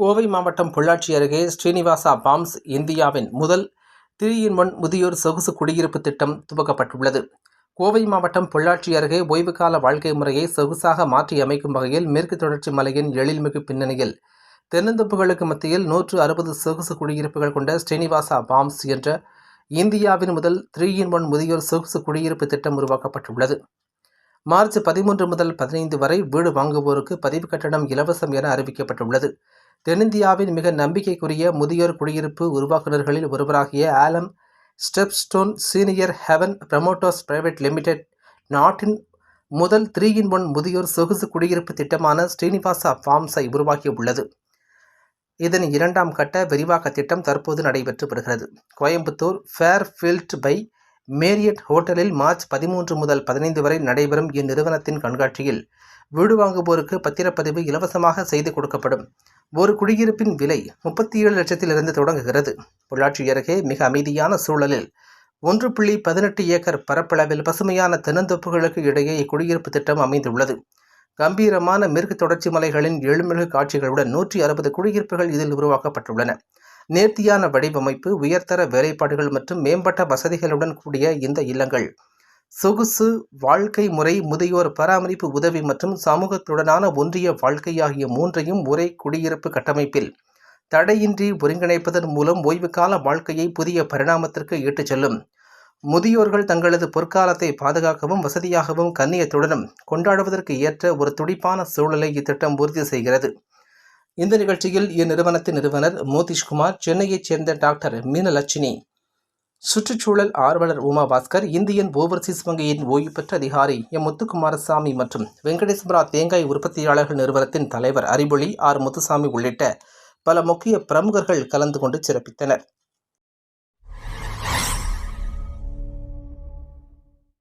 கோவை மாவட்டம் பொள்ளாச்சி அருகே ஸ்ரீனிவாசா பாம்ஸ் இந்தியாவின் முதல் 3-in-1 முதியோர் சொகுசு குடியிருப்பு திட்டம் துவக்கப்பட்டுள்ளது. கோவை மாவட்டம் பொள்ளாச்சி அருகே ஓய்வுகால வாழ்க்கை முறையை சொகுசாக மாற்றி அமைக்கும் வகையில் மேற்கு தொடர்ச்சி மலையின் எழில்மிகு பின்னணியில் தென்னந்தோப்புகளுக்கு மத்தியில் 160 சொகுசு குடியிருப்புகள் கொண்ட ஸ்ரீனிவாசா பாம்ஸ் என்ற இந்தியாவின் முதல் 3-in-1 முதியோர் சொகுசு குடியிருப்பு திட்டம் உருவாக்கப்பட்டுள்ளது. மார்ச் 13 முதல் 15 வரை வீடு வாங்குவோருக்கு பதிவு கட்டணம் இலவசம் என அறிவிக்கப்பட்டுள்ளது. தென்னிந்தியாவின் மிக நம்பிக்கைக்குரிய முதியோர் குடியிருப்பு உருவாக்குநர்களில் ஒருவராகிய Alam Stepstone Senior Haven Promoters Private Limited நாட்டின் முதல் 3-in-1 முதியோர் சொகுசு குடியிருப்பு திட்டமான ஸ்ரீனிவாசா ஃபார்ம்ஸை உருவாக்கியுள்ளது. இதன் 2ஆம் கட்ட விரிவாக்க திட்டம் தற்போது நடைபெற்று வருகிறது. கோயம்புத்தூர் ஃபேர்ஃபீல்ட் பை மேரியட் ஹோட்டலில் மார்ச் 13 முதல் 15 வரை நடைபெறும் இந்நிறுவனத்தின் கண்காட்சியில் வீடு வாங்குவோருக்கு பத்திரப்பதிவு இலவசமாக செய்து கொடுக்கப்படும். ஒரு குடியிருப்பின் விலை 37 லட்சத்திலிருந்து தொடங்குகிறது. பொள்ளாச்சி அருகே மிக அமைதியான சூழலில் 1.18 ஏக்கர் பரப்பளவில் பசுமையான தென்னந்தோப்புகளுக்கு இடையே இக்குடியிருப்பு திட்டம் அமைந்துள்ளது. கம்பீரமான மேற்கு தொடர்ச்சி மலைகளின் எழுமிகு காட்சிகளுடன் 160 குடியிருப்புகள் இதில் உருவாக்கப்பட்டுள்ளன. நேர்த்தியான வடிவமைப்பு, உயர்தர வேலைப்பாடுகள் மற்றும் மேம்பட்ட வசதிகளுடன் கூடிய இந்த இல்லங்கள் சொகுசு வாழ்க்கை முறை, முதியோர் பராமரிப்பு உதவி மற்றும் சமூகத்துடனான ஒன்றிய வாழ்க்கை ஆகிய மூன்றையும் ஒரே குடியிருப்பு கட்டமைப்பில் தடையின்றி ஒருங்கிணைப்பதன் மூலம் ஓய்வுகால வாழ்க்கையை புதிய பரிணாமத்திற்கு இட்டுச் செல்லும். முதியோர்கள் தங்களது பொற்காலத்தை பாதுகாக்கவும் வசதியாகவும் கண்ணியத்துடனும் கொண்டாடுவதற்கு ஏற்ற ஒரு துடிப்பான சூழலை இத்திட்டம் உறுதி செய்கிறது. இந்த நிகழ்ச்சியில் இந்நிறுவனத்தின் நிறுவனர் மோதிஷ்குமார், சென்னையைச் சேர்ந்த டாக்டர் மீனலட்சுமி, சுற்றுச்சூழல் ஆர்வலர் உமா பாஸ்கர், இந்தியன் ஓவர்சீஸ் வங்கியின் ஓய்வு பெற்ற அதிகாரி எம் முத்துக்குமாரசாமி மற்றும் வெங்கடேஸ்வரா தேங்காய் உற்பத்தியாளர்கள் நிறுவனத்தின் தலைவர் அறிவொளி ஆர் முத்துசாமி உள்ளிட்ட பல முக்கிய பிரமுகர்கள் கலந்து கொண்டு சிறப்பித்தனர்.